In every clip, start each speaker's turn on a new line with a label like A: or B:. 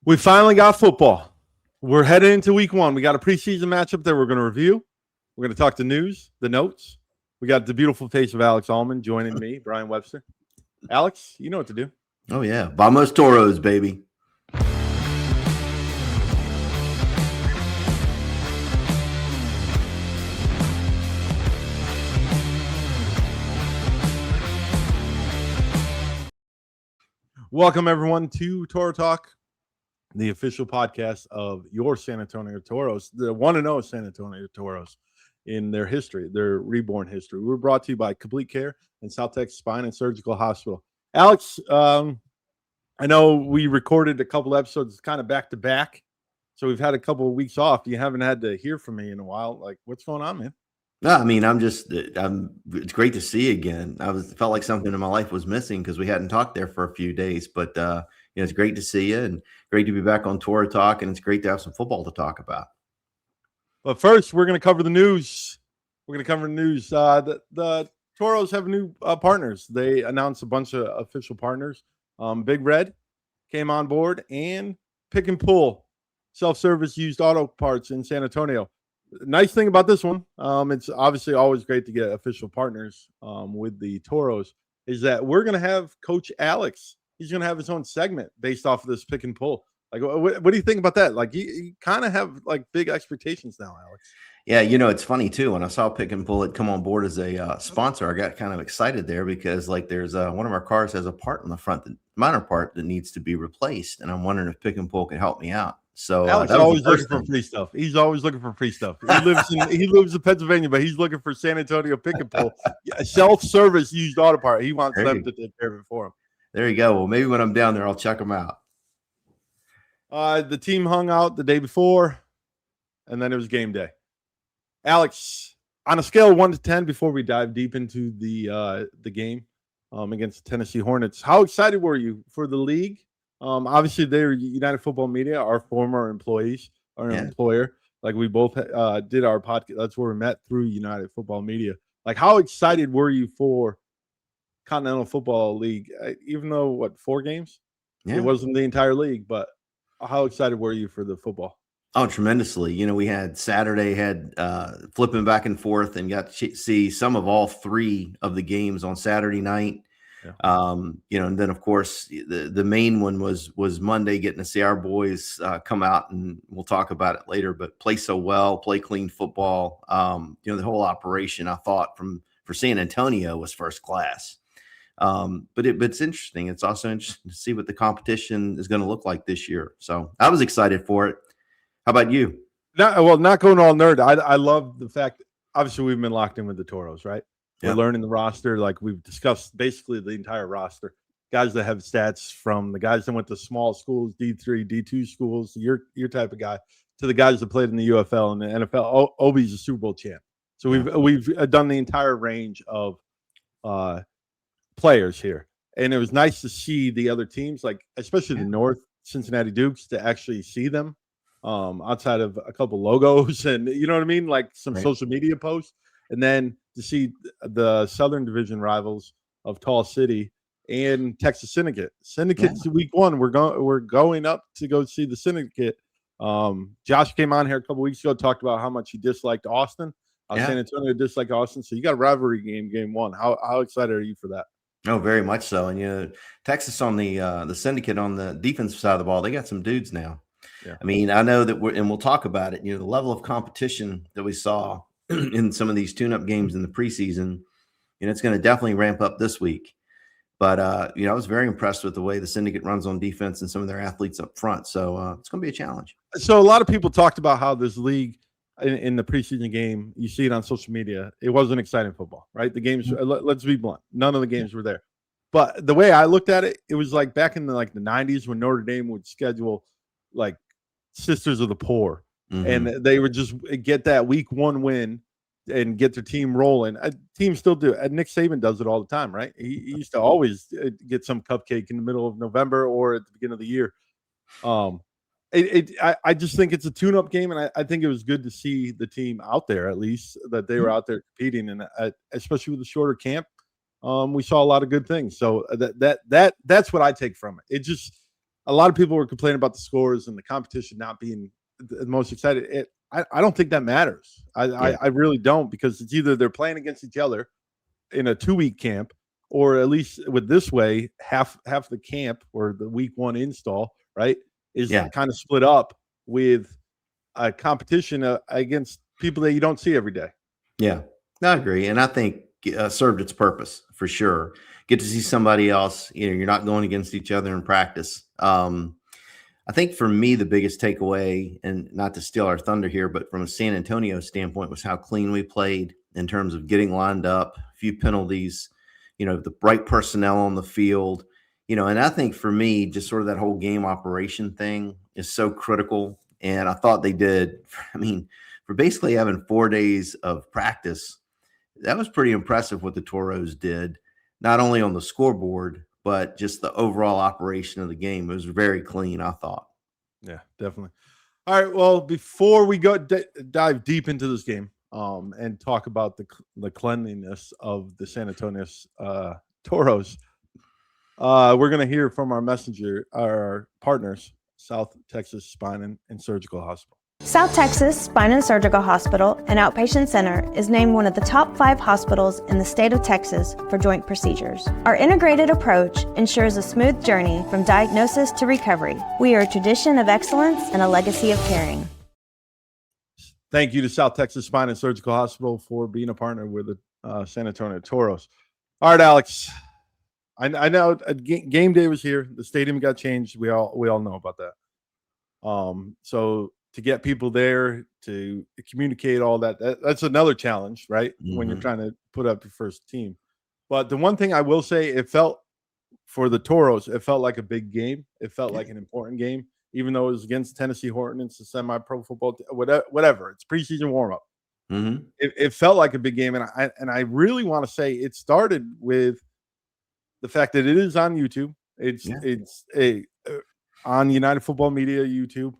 A: We finally got football. We're heading into week one. We got a preseason matchup that we're going to review. We're going to talk the news, the notes. We got the beautiful face of Alex Allman joining me, Brian Webster. Alex, you know what to do.
B: Oh, yeah. Vamos Toros, baby.
A: Welcome, everyone, to Toro Talk, the official podcast of your San Antonio Toros, the one and only San Antonio Toros in their history, their reborn history. We're brought to you by Complete Care and South Texas Spine and Surgical Hospital. Alex, I know we recorded a couple episodes kind of back to back, so we've had a couple of weeks off. You haven't had to hear from me in a while. Like, what's going on, man?
B: No, I mean, it's great to see you again. Felt like something in my life was missing because we hadn't talked there for a few days, but it's great to see you and great to be back on Toro Talk, and it's great to have some football to talk about.
A: But first, we're going to cover the news. The Toros have new partners. They announced a bunch of official partners. Big Red came on board, and Pick and Pull, self-service used auto parts in San Antonio. Nice thing about this one, it's obviously always great to get official partners with the Toros, is that we're going to have Coach Alex. He's going to have his own segment based off of this Pick and Pull. Like, what do you think about that? Like, you kind of have like big expectations now, Alex.
B: Yeah, it's funny too. When I saw Pick and Pull had come on board as a sponsor, I got kind of excited there because like there's one of our cars has a part in the front, minor part that needs to be replaced, and I'm wondering if Pick and Pull can help me out. So
A: Alex is always looking for free stuff. He's always looking for free stuff. He lives in Pennsylvania, but he's looking for San Antonio Pick and Pull, self-service used auto part. He wants them to take care of it for him.
B: There you go. Well, maybe when I'm down there, I'll check them out.
A: The team hung out the day before, and then it was game day. Alex, on a scale of 1 to 10, before we dive deep into the game against the Tennessee Hornets, how excited were you for the league? Obviously, they're United Football Media, our former employees, our employer. Like, we both did our podcast. That's where we met, through United Football Media. Like, how excited were you for Continental Football League? Even though, 4 games? Yeah. It wasn't the entire league, but how excited were you for the football?
B: Oh, tremendously. We had Saturday, flipping back and forth, and got to see some of all 3 of the games on Saturday night. Yeah. And then of course the main one was Monday, getting to see our boys come out, and we'll talk about it later, but play so well, play clean football. The whole operation, I thought, for San Antonio was first class. But it's interesting. It's also interesting to see what the competition is going to look like this year. So I was excited for it. How about you?
A: Not going all nerd. I love the fact, obviously, we've been locked in with the Toros, right? We're learning the roster. Like, we've discussed basically the entire roster. Guys that have stats, from the guys that went to small schools, D3, D2 schools, your type of guy, to the guys that played in the UFL and the NFL. Obi's a Super Bowl champ. So we've done the entire range of players here. And it was nice to see the other teams, like especially the North, Cincinnati Dukes, to actually see them outside of a couple logos and, you know what I mean? Like some social media posts. And then to see the Southern Division rivals of Tall City and Texas Syndicate. Syndicate's week 1. We're going up to go see the Syndicate. Josh came on here a couple weeks ago, talked about how much he disliked Austin. San Antonio disliked Austin. So you got a rivalry game 1. How excited are you for that?
B: Oh, very much so. And Texas on the Syndicate on the defensive side of the ball, they got some dudes now. Yeah. I mean, I know that we'll talk about it. The level of competition that we saw in some of these tune-up games in the preseason, it's going to definitely ramp up this week. But I was very impressed with the way the Syndicate runs on defense and some of their athletes up front. So it's going to be a challenge.
A: So a lot of people talked about how this league in the preseason game, you see it on social media, it wasn't exciting football, right? The games, let's be blunt, none of the games were there. But the way I looked at it, it was like back in the 90s when Notre Dame would schedule like Sisters of the Poor. And they would just get that week 1 win and get their team rolling. Teams still do. Nick Saban does it all the time, right? He used to always get some cupcake in the middle of November or at the beginning of the year. I just think it's a tune-up game, and I think it was good to see the team out there, at least that they were out there competing, and especially with the shorter camp, we saw a lot of good things. So that's what I take from it. It just a lot of people were complaining about the scores and the competition not being the most excited. I don't think that matters. I really don't, because it's either they're playing against each other in a 2-week camp, or at least with this way, half the camp or the week 1 install, right, is kind of split up with a competition against people that you don't see every day.
B: Yeah, I agree. And I think served its purpose for sure. Get to see somebody else. You're not going against each other in practice. I think for me, the biggest takeaway, and not to steal our thunder here, but from a San Antonio standpoint, was how clean we played in terms of getting lined up, a few penalties, the right personnel on the field, and I think for me, just sort of that whole game operation thing is so critical. And I thought they did, for basically having 4 days of practice, that was pretty impressive what the Toros did, not only on the scoreboard, but just the overall operation of the game. It was very clean, I thought.
A: Yeah, definitely. All right. Well, before we go dive deep into this game and talk about the cleanliness of the San Antonio Toros, we're going to hear from our partners, South Texas Spine and Surgical Hospital.
C: South Texas Spine and Surgical Hospital and Outpatient Center is named one of the top 5 hospitals in the state of Texas for joint procedures. Our integrated approach ensures a smooth journey from diagnosis to recovery. We are a tradition of excellence and a legacy of caring.
A: Thank you to South Texas Spine and Surgical Hospital for being a partner with the San Antonio Toros. All right, Alex. I know game day was here. The stadium got changed. We all know about that. So to get people there to communicate all that's another challenge, right? Mm-hmm. When you're trying to put up your first team. But the one thing I will say, it felt for the Toros, it felt like a big game. It felt like an important game, even though it was against Tennessee Hornets, a semi-pro football, whatever. It's preseason warm-up. Mm-hmm. It felt like a big game, and I really want to say it started with the fact that it is on YouTube. It's on United Football Media YouTube.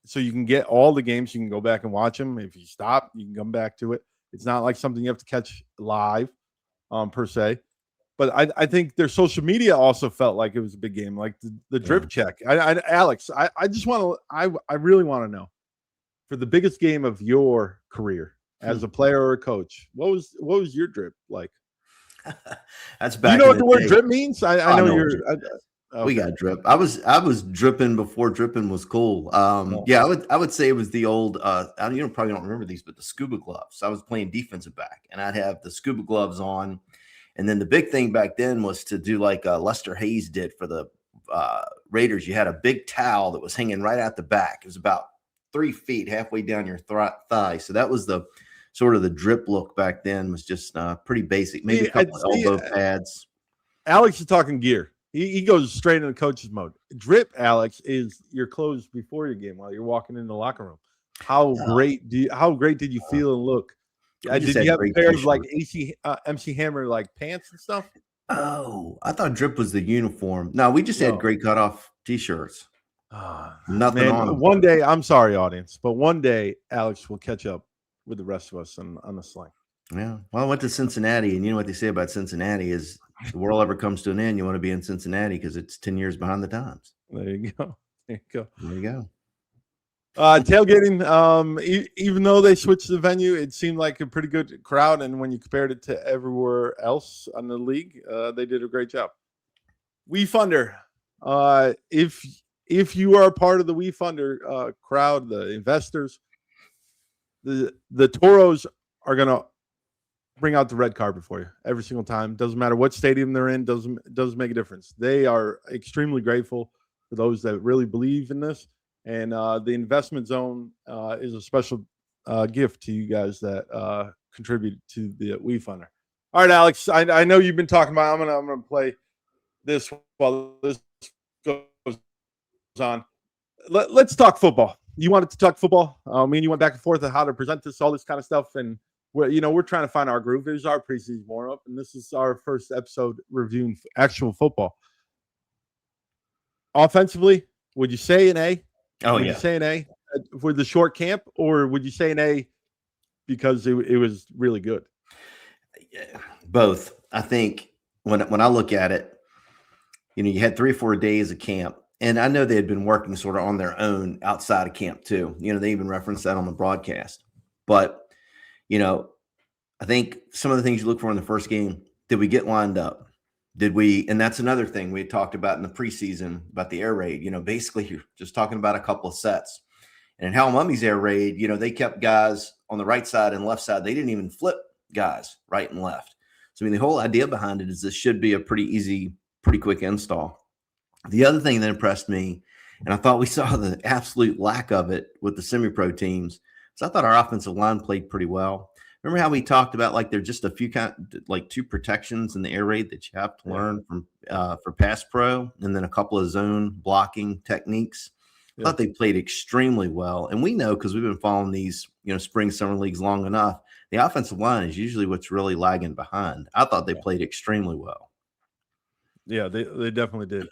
A: So you can get all the games. You can go back and watch them. If you stop, you can come back to it. It's not like something you have to catch live, per se. But I think their social media also felt like it was a big game, like the drip check. Alex, I just want to. I really want to know, for the biggest game of your career as a player or a coach, what was your drip like?
B: That's back.
A: You know what the word drip means? I know you're.
B: Okay. We got drip. I was dripping before dripping was cool. Yeah, I would say it was the old. You probably don't remember these, but the scuba gloves. I was playing defensive back, and I'd have the scuba gloves on, and then the big thing back then was to do like Lester Hayes did for the Raiders. You had a big towel that was hanging right at the back. It was about 3 feet, halfway down your thigh. So that was the sort of the drip look back then. Was just pretty basic. Maybe a couple of elbow pads.
A: Alex is talking gear. He goes straight into coach's mode. Drip, Alex, is your clothes before your game while you're walking in the locker room. How great did you feel and look? Did you have a pair of like MC Hammer like pants and stuff?
B: Oh, I thought drip was the uniform. No, we just had great cutoff t-shirts. Nothing on them.
A: One day, I'm sorry, audience, but one day Alex will catch up with the rest of us on the slang.
B: Yeah. Well, I went to Cincinnati, and you know what they say about Cincinnati is, if the world ever comes to an end, you want to be in Cincinnati because it's 10 years behind the times.
A: There you go.
B: There you go.
A: Tailgating, even though they switched the venue, it seemed like a pretty good crowd. And when you compared it to everywhere else on the league, they did a great job. WeFunder, if you are a part of the WeFunder crowd, the investors, the Toros are going to bring out the red carpet for you every single time. Doesn't matter what stadium they're in, doesn't make a difference. They are extremely grateful for those that really believe in this. And the investment zone is a special gift to you guys that contribute to the WeFunder. All right, Alex, I know you've been talking about, I'm gonna play this while this goes on. Let's talk football. You wanted to talk football. Me and you went back and forth on how to present this, all this kind of stuff, and we're trying to find our groove. It was our preseason warm up, and this is our first episode reviewing actual football. Offensively, would you say an A? Would you say an A for the short camp, or would you say an A because it was really good?
B: Yeah, both. I think when I look at it, you had 3 or 4 days of camp. And I know they had been working sort of on their own outside of camp too. They even referenced that on the broadcast. But, I think some of the things you look for in the first game, did we get lined up? Did we? And that's another thing we talked about in the preseason about the air raid. Basically you're just talking about a couple of sets. And in Hal Mummy's air raid, they kept guys on the right side and left side. They didn't even flip guys right and left. So, the whole idea behind it is this should be a pretty easy, pretty quick install. The other thing that impressed me, and I thought we saw the absolute lack of it with the semi-pro teams, is I thought our offensive line played pretty well. Remember how we talked about there's just a few two protections in the air raid that you have to learn from for pass pro, and then a couple of zone blocking techniques. I thought they played extremely well. And we know, because we've been following these, spring, summer leagues long enough, the offensive line is usually what's really lagging behind. I thought they played extremely well.
A: Yeah, they definitely did.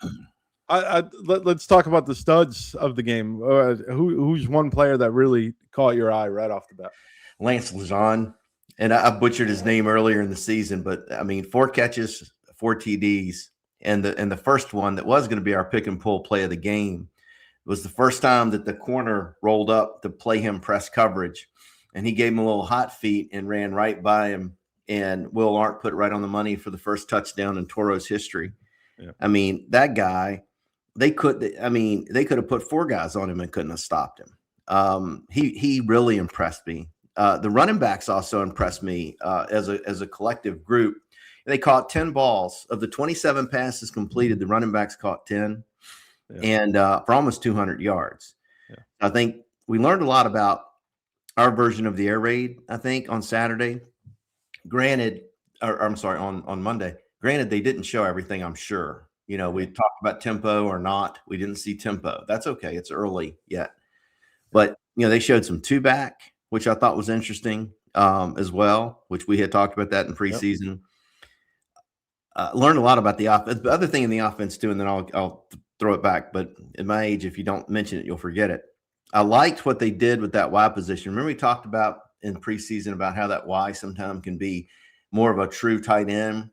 A: Let's talk about the studs of the game. Who's one player that really caught your eye right off the bat?
B: Lance Lejean. And I butchered his name earlier in the season, but 4 catches, 4 TDs. And the first one that was going to be our pick and pull play of the game was the first time that the corner rolled up to play him press coverage, and he gave him a little hot feet and ran right by him. And Will Arndt put it right on the money for the first touchdown in Toro's history. Yeah. That guy, they could have put 4 guys on him and couldn't have stopped him. He really impressed me. The running backs also impressed me as a collective group. They caught 10 balls. Of the 27 passes completed, the running backs caught 10. And for almost 200 yards. Yeah. I think we learned a lot about our version of the air raid, I think, on Saturday. On Monday. Granted, they didn't show everything, I'm sure. We talked about tempo or not. We didn't see tempo. That's okay. It's early yet. But, they showed some 2-back, which I thought was interesting as well, which we had talked about that in preseason. Learned a lot about the offense. The other thing in the offense, too, and then I'll throw it back. But at my age, if you don't mention it, you'll forget it. I liked what they did with that Y position. Remember we talked about in preseason about how that Y sometimes can be more of a true tight end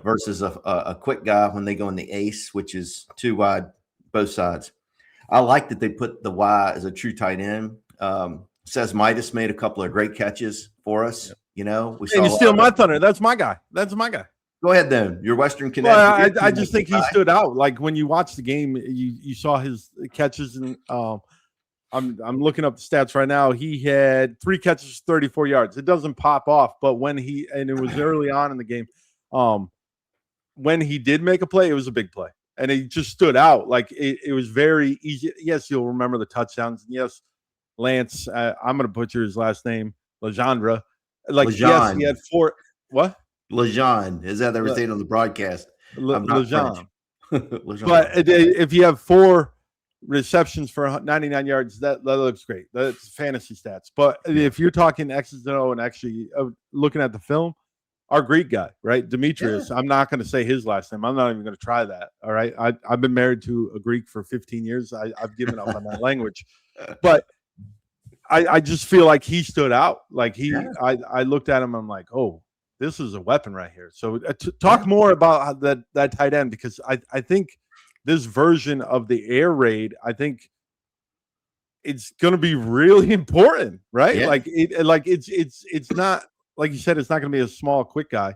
B: versus a quick guy when they go in the ace, which is 2 wide, both sides. I like that they put the Y as a true tight end. Says Midas made a couple of great catches for us. We saw.
A: And you steal my thunder. That's my guy.
B: Go ahead, then. Your Western Connecticut.
A: Well, I just think he stood out. Like when you watch the game, you saw his catches, and I'm looking up the stats right now. He had 3 catches, 34 yards. It doesn't pop off, but and it was early on in the game. When he did make a play, it was a big play, and he just stood out. Like it was very easy. Yes, you'll remember the touchdowns. And yes, Lance. I'm going to butcher his last name, Legendre. Yes, he had 4. What?
B: Lejean, is that they were saying on the broadcast?
A: Lejean. But if you have 4 receptions for 99 yards, that looks great. That's fantasy stats. But if you're talking X's and O and actually looking at the film, our Greek guy, right, Demetrius. I'm not going to say his last name. I'm not even going to try that. All right, I've been married to a Greek for 15 years. I've given up on that language, but I just feel like he stood out. Like I looked at him. I'm like, oh. This is a weapon right here. So talk more about that tight end, because I think this version of the air raid, I think it's going to be really important, right? Yeah. It's not, like you said, it's not going to be a small, quick guy.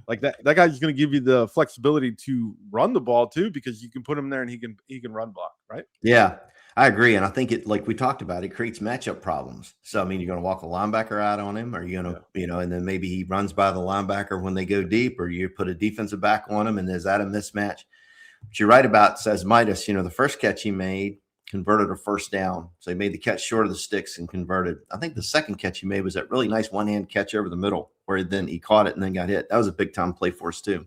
A: Like that guy's going to give you the flexibility to run the ball too, because you can put him there and he can run block, right?
B: Yeah. I agree. And I think it, like we talked about, it creates matchup problems. So, you're going to walk a linebacker out on him, or you're going to, and then maybe he runs by the linebacker when they go deep, or you put a defensive back on him, and is that a mismatch? But you're right about, says Midas, the first catch he made converted a first down. So he made the catch short of the sticks and converted. I think the second catch he made was that really nice one-hand catch over the middle, where then he caught it and then got hit. That was a big-time play for us too.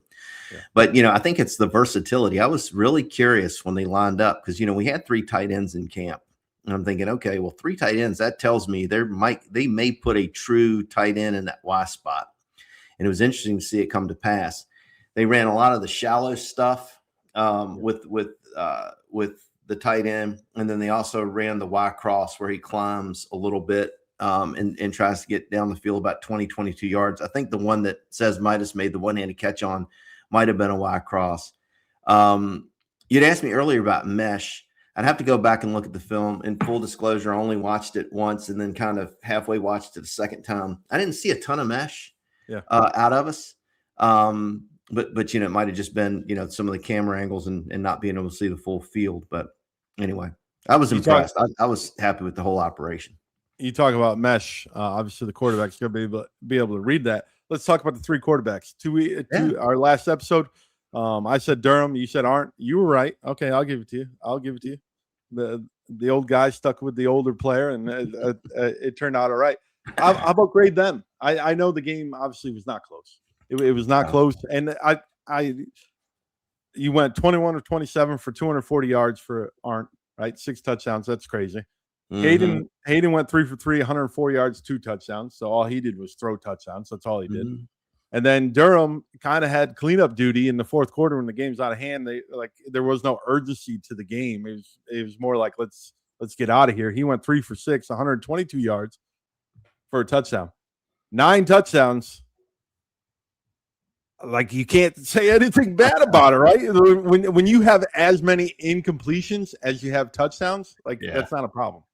B: Yeah. But, I think it's the versatility. I was really curious when they lined up, because, we had 3 tight ends in camp. And I'm thinking, okay, well, 3 tight ends, that tells me they may put a true tight end in that Y spot. And it was interesting to see it come to pass. They ran a lot of the shallow stuff with the tight end. And then they also ran the Y cross, where he climbs a little bit and tries to get down the field about 20, 22 yards. I think the one that says Midas made the one-handed catch on might have been a Y cross. You'd asked me earlier about mesh. I'd have to go back and look at the film. In full disclosure, I only watched it once and then kind of halfway watched it a second time. I didn't see a ton of mesh out of us. But it might have just been, some of the camera angles and not being able to see the full field. But anyway, I was impressed. I was happy with the whole operation.
A: You talk about mesh. Obviously, the quarterback's going to be able to read that. Let's talk about the three quarterbacks. To our last episode, I said Durham. You said Arndt. You were right. Okay, I'll give it to you. The old guy stuck with the older player, and it turned out all right. How about grade them? I know the game obviously was not close. It was not close, and you went 21 or 27 for 240 yards for Arndt, right? 6 touchdowns. That's crazy.
B: Mm-hmm.
A: Hayden went 3 for 3, 104 yards, 2 touchdowns. So all he did was throw touchdowns. That's all he did.
B: Mm-hmm.
A: And then Durham kind of had cleanup duty in the fourth quarter when the game's out of hand. There was no urgency to the game. It was more like let's get out of here. He went 3 for 6, 122 yards for a touchdown. 9 touchdowns. Like, you can't say anything bad about it, right? When you have as many incompletions as you have touchdowns, that's not a problem.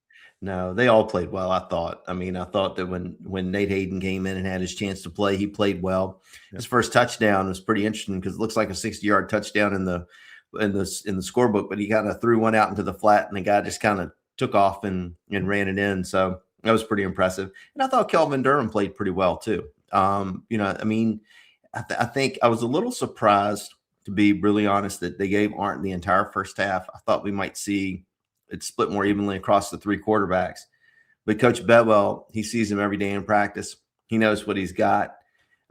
B: No, they all played well, I thought. I thought that when Nate Hayden came in and had his chance to play, he played well. Yeah. His first touchdown was pretty interesting because it looks like a 60-yard touchdown in the scorebook, but he kind of threw one out into the flat, and the guy just kind of took off and ran it in. So that was pretty impressive. And I thought Kelvin Durham played pretty well too. I think I was a little surprised, to be really honest, that they gave Arndt the entire first half. I thought we might see it split more evenly across the 3 quarterbacks. But Coach Bedwell, he sees him every day in practice. He knows what he's got.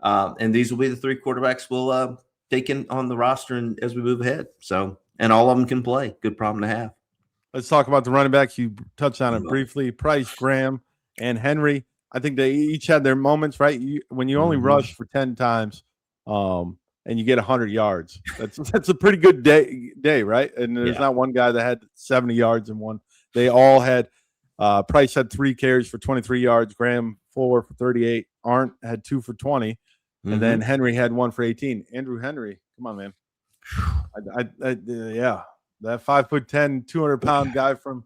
B: And these will be the 3 quarterbacks we'll take in on the roster and as we move ahead. So, and all of them can play. Good problem to have. Let's
A: talk about the running backs. You touched on it briefly. Price, Graham, and Henry. I think they each had their moments, right? When you only rush for 10 times, and you get 100 yards, that's a pretty good day, right? And there's not one guy that had 70 yards in one. They all had. Price had 3 carries for 23 yards. Graham 4 for 38. Arndt had 2 for 20, and then Henry had 1 for 18. Andrew Henry, come on, man. That 5'10", 200-pound guy from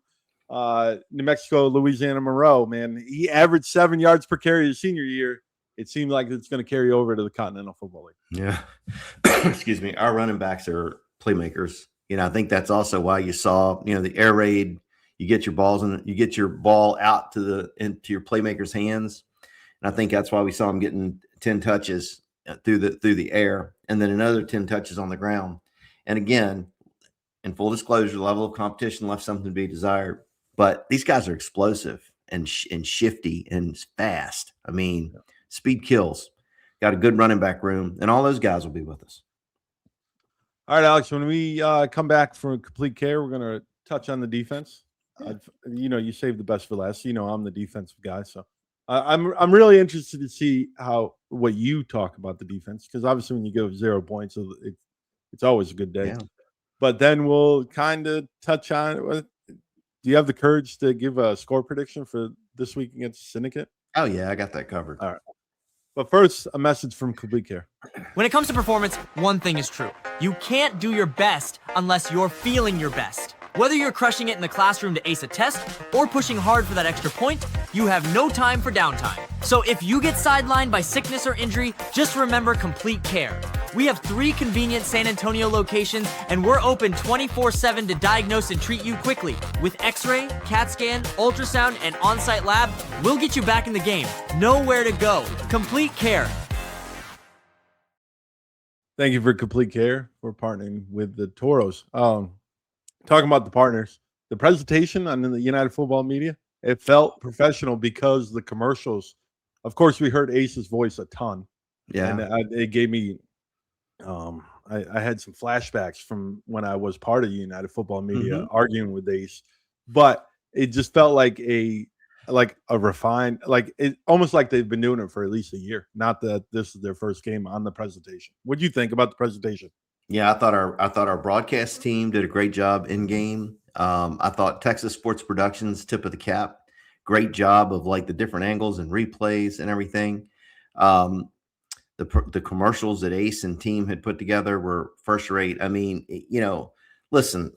A: New Mexico, Louisiana Monroe, man. He averaged 7 yards per carry his senior year. It seemed like it's going to carry over to the Continental Football League.
B: Yeah. Excuse me. Our running backs are playmakers. I think that's also why you saw, the air raid. You get your balls and you get your ball out into your playmakers' hands. And I think that's why we saw him getting 10 touches through the air, and then another 10 touches on the ground. And again, in full disclosure, the level of competition left something to be desired. But these guys are explosive and shifty and fast. Speed kills. Got a good running back room, and all those guys will be with us.
A: All right, Alex, when we come back for complete care, we're going to touch on the defense. You saved the best for last. I'm the defensive guy, so I'm really interested to see what you talk about the defense, because obviously when you go 0 points, it's always a good day. Yeah. But then we'll kind of touch on. Do you have the courage to give a score prediction for this week against Syndicate?
B: Oh yeah, I got that covered.
A: All right. But first, a message from Complete Care.
D: When it comes to performance, one thing is true. You can't do your best unless you're feeling your best. Whether you're crushing it in the classroom to ace a test or pushing hard for that extra point, you have no time for downtime. So if you get sidelined by sickness or injury, just remember Complete Care. We have 3 convenient San Antonio locations, and we're open 24/7 to diagnose and treat you quickly. With X-ray, CAT scan, ultrasound, and on-site lab, we'll get you back in the game. Nowhere to go. Complete Care.
A: Thank you for Complete Care for partnering with the Toros. Talking about the partners, the presentation on the United Football Media, it felt professional because the commercials, of course, we heard Ace's voice a ton.
B: Yeah.
A: And it gave me, I had some flashbacks from when I was part of United Football Media arguing with Ace, but it just felt like a refined, almost like they've been doing it for at least a year. Not that this is their first game on the presentation. What do you think about the presentation?
B: Yeah, I thought our broadcast team did a great job in game. I thought Texas Sports Productions, tip of the cap, great job of the different angles and replays and everything. The commercials that Ace and team had put together were first rate. listen,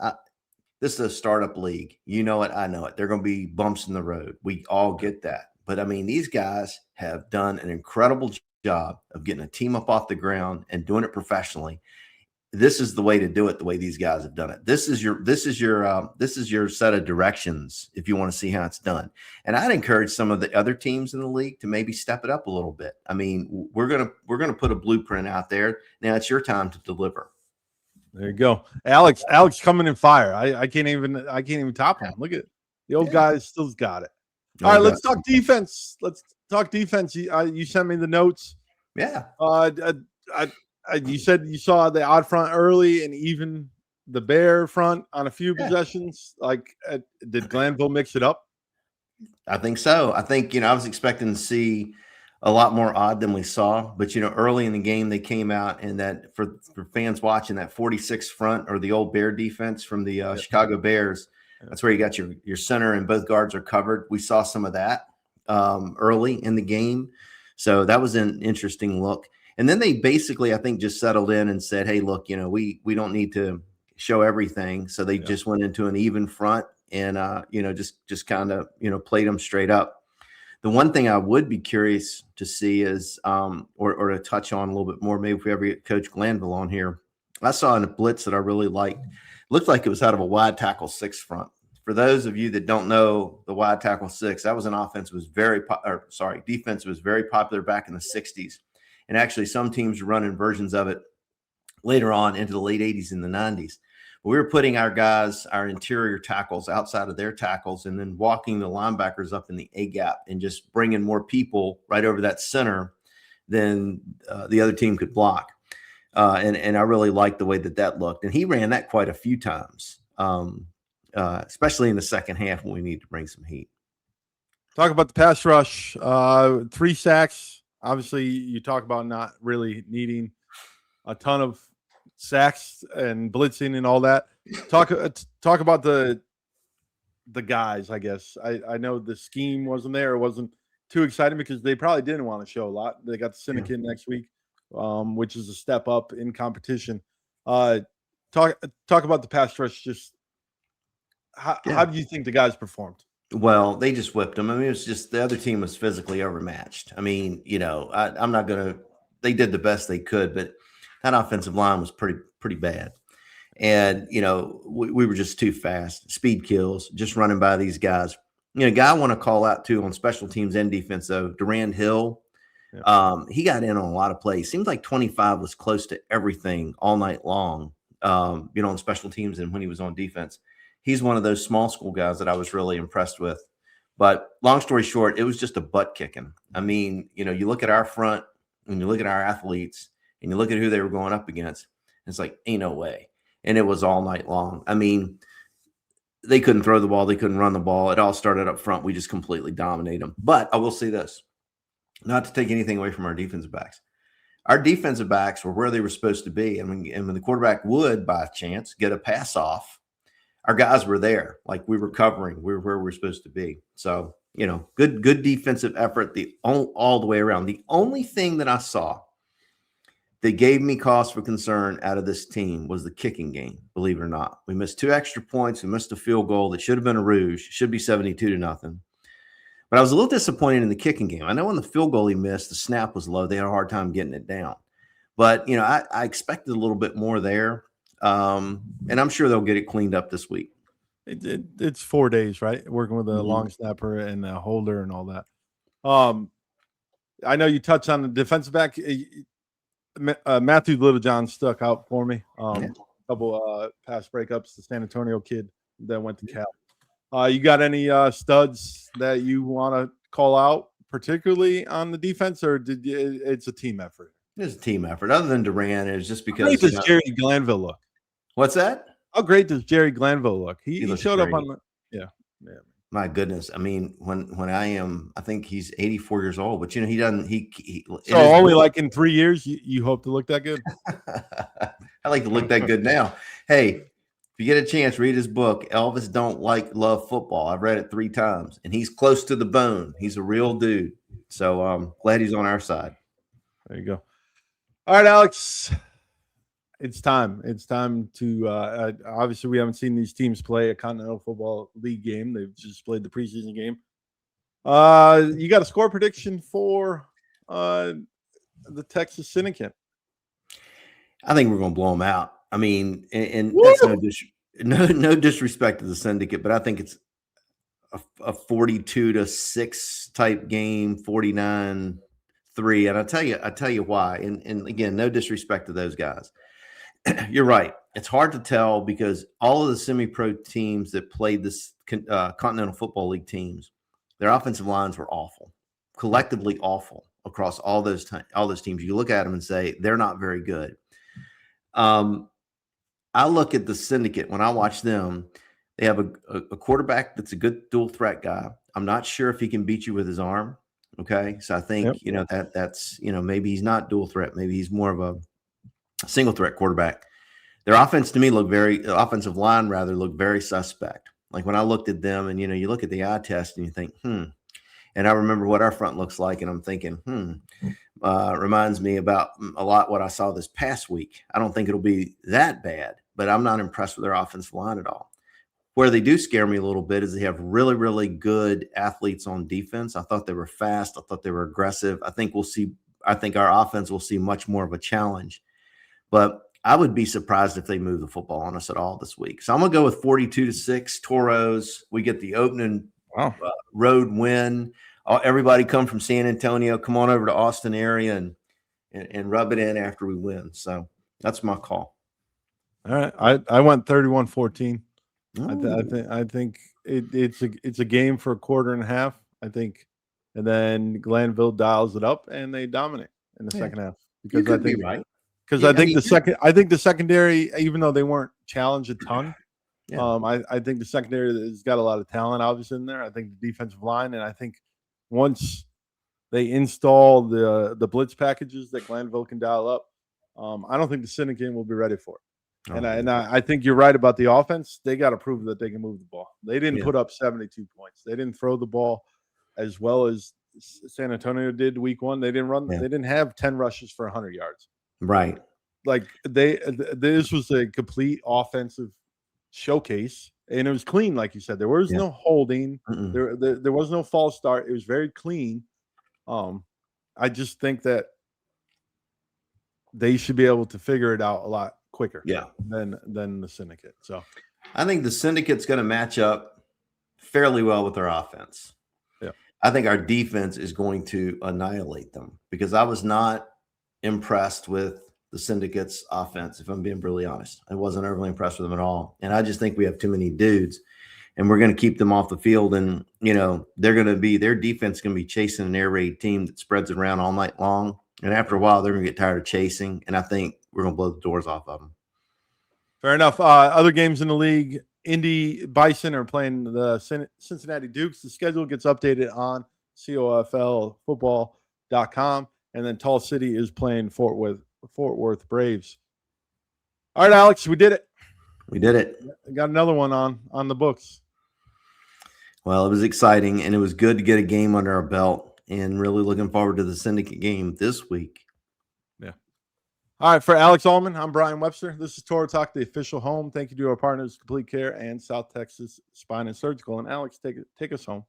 B: this is a startup league. You know it. I know it. There are going to be bumps in the road. We all get that. But I mean, these guys have done an incredible job of getting a team up off the ground and doing it professionally. This is the way to do it. The way these guys have done it. This is your set of directions if you want to see how it's done. And I'd encourage some of the other teams in the league to maybe step it up a little bit. I mean, we're gonna put a blueprint out there. Now it's your time to deliver.
A: There you go. Alex coming in fire. I can't even top him. Look at the old guy still's got it. All right, let's talk defense. You sent me the notes.
B: Yeah.
A: You said you saw the odd front early and even the bear front on a few possessions. Like, did Glanville mix it up?
B: I think so. I think, I was expecting to see a lot more odd than we saw, but early in the game they came out, and that for fans watching, that 46 front, or the old bear defense from the Chicago Bears, that's where you got your center and both guards are covered. We saw some of that early in the game, so that was an interesting look. And then they basically, I think, just settled in and said, hey, look, we don't need to show everything, so they just went into an even front and just kind of played them straight up. The one thing I would be curious to see is, or to touch on a little bit more, maybe if we ever get Coach Glanville on here, I saw in a blitz that I really liked. Looked like it was out of a wide tackle 6 front. For those of you that don't know the wide tackle 6, that was an defense was very popular back in the 60s. And actually some teams were running versions of it later on into the late 80s and the 90s. We were putting our guys, our interior tackles, outside of their tackles, and then walking the linebackers up in the A gap and just bringing more people right over that center than the other team could block. And I really liked the way that looked. And he ran that quite a few times, especially in the second half when we need to bring some heat.
A: Talk about the pass rush. 3 sacks. Obviously, you talk about not really needing a ton of sacks and blitzing and all that. Talk about the guys, I guess. I know the scheme wasn't there. It wasn't too exciting because they probably didn't want to show a lot. They got the Syndicate next week, which is a step up in competition. Talk about the pass rush. Just how do you think the guys performed?
B: Well, they just whipped them. I mean, it was just the other team was physically overmatched. I mean, I'm not going to – they did the best they could, but that offensive line was pretty bad. And, we were just too fast. Speed kills, just running by these guys. A guy I want to call out, too, on special teams and defense, though, Durand Hill. Yeah. He got in on a lot of plays. Seems like 25 was close to everything all night long, on special teams and when he was on defense. He's one of those small school guys that I was really impressed with. But long story short, it was just a butt kicking. I mean, you look at our front and you look at our athletes and you look at who they were going up against. It's like, ain't no way. And it was all night long. I mean, they couldn't throw the ball. They couldn't run the ball. It all started up front. We just completely dominated them. But I will say this, not to take anything away from our defensive backs. Our defensive backs were where they were supposed to be. And when the quarterback would, by chance, get a pass off, our guys were there. Like, we were covering. We were where we were supposed to be. So, good defensive effort all the way around. The only thing that I saw that gave me cause for concern out of this team was the kicking game, believe it or not. We missed 2 extra points. We missed a field goal that should have been a rouge. Should be 72-0. But I was a little disappointed in the kicking game. I know when the field goal he missed, the snap was low. They had a hard time getting it down. But, I expected a little bit more there. And I'm sure they'll get it cleaned up this week.
A: It's 4 days, right? Working with a long snapper and a holder and all that. I know you touched on the defensive back. Matthew Littlejohn stuck out for me. A couple pass breakups. The San Antonio kid that went to Cal. You got any studs that you want to call out, particularly on the defense, or it's a team effort?
B: It's a team effort. Other than Durand, it's just because.
A: How great does Jerry Glanville look?
B: What's that?
A: How great does Jerry Glanville look? He showed great. Up on the yeah.
B: My goodness. I mean, when I think he's 84 years old, but he doesn't.
A: So only like in 3 years, you hope to look that good.
B: I like to look that good now. Hey, if you get a chance, read his book. Elvis Don't Love Football. I've read it 3 times, and he's close to the bone. He's a real dude. So glad he's on our side.
A: There you go. All right, Alex. It's time. It's time to obviously we haven't seen these teams play a Continental Football League game. They've just played the preseason game. You got a score prediction for the Texas Syndicate?
B: I think we're going to blow them out. I mean, and
A: Woo!
B: that's no disrespect to the Syndicate, but I think it's a 42-6 type game, 49-3. And I tell you why. And again, no disrespect to those guys. You're right. It's hard to tell because all of the semi-pro teams that played this Continental Football League teams, their offensive lines were awful, collectively awful across all those teams. You look at them and say they're not very good. I look at the Syndicate when I watch them. They have a quarterback that's a good dual threat guy. I'm not sure if he can beat you with his arm. Okay, so I think that's maybe he's not dual threat. Maybe he's more of a single threat quarterback. Their offense to me offensive line rather looked very suspect. Like when I looked at them and, you look at the eye test and you think, and I remember what our front looks like. And I'm thinking, reminds me about a lot what I saw this past week. I don't think it'll be that bad, but I'm not impressed with their offensive line at all. Where they do scare me a little bit is they have really, really good athletes on defense. I thought they were fast. I thought they were aggressive. I think our offense will see much more of a challenge. But I would be surprised if they move the football on us at all this week. So I'm going to go with 42-6 Toros. We get the opening road win. Everybody come from San Antonio, come on over to Austin area and rub it in after we win. So that's my call.
A: All right. I went 31-14. I think it's a game for a quarter and a half, I think. And then Glanville dials it up and they dominate in the second half. Because
B: I think right.
A: Because I think the secondary, even though they weren't challenged a ton, I think the secondary has got a lot of talent obviously in there. I think the defensive line, and I think once they install the blitz packages that Glanville can dial up, I don't think the Syndicate will be ready for it. I think you're right about the offense. They got to prove that they can move the ball. They didn't put up 72 points. They didn't throw the ball as well as San Antonio did week one. They didn't run. They didn't have 10 rushes for 100 yards.
B: Right.
A: Like this was a complete offensive showcase, and it was clean, like you said. There was no holding. There was no false start. It was very clean. I just think that they should be able to figure it out a lot quicker than the Syndicate. So
B: I think the Syndicate's going to match up fairly well with their offense.
A: Yeah.
B: I think our defense is going to annihilate them because I was not impressed with the Syndicate's offense, if I'm being really honest. I wasn't overly impressed with them at all. And I just think we have too many dudes and we're going to keep them off the field. And, their defense going to be chasing an air raid team that spreads it around all night long. And after a while, they're going to get tired of chasing. And I think we're going to blow the doors off of them.
A: Fair enough. Other games in the league, Indy Bison are playing the Cincinnati Dukes. The schedule gets updated on CoFLfootball.com. And then Tall City is playing Fort Worth Braves. All right, Alex, we did it.
B: We did it.
A: We got another one on the books.
B: Well, it was exciting, and it was good to get a game under our belt, and really looking forward to the Syndicate game this week.
A: Yeah. All right, for Alex Allman, I'm Brian Webster. This is Toro Talk, the official home. Thank you to our partners, Complete Care and South Texas Spine and Surgical. And Alex, take us home.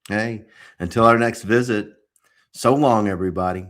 B: Hey, until our next visit, so long, everybody.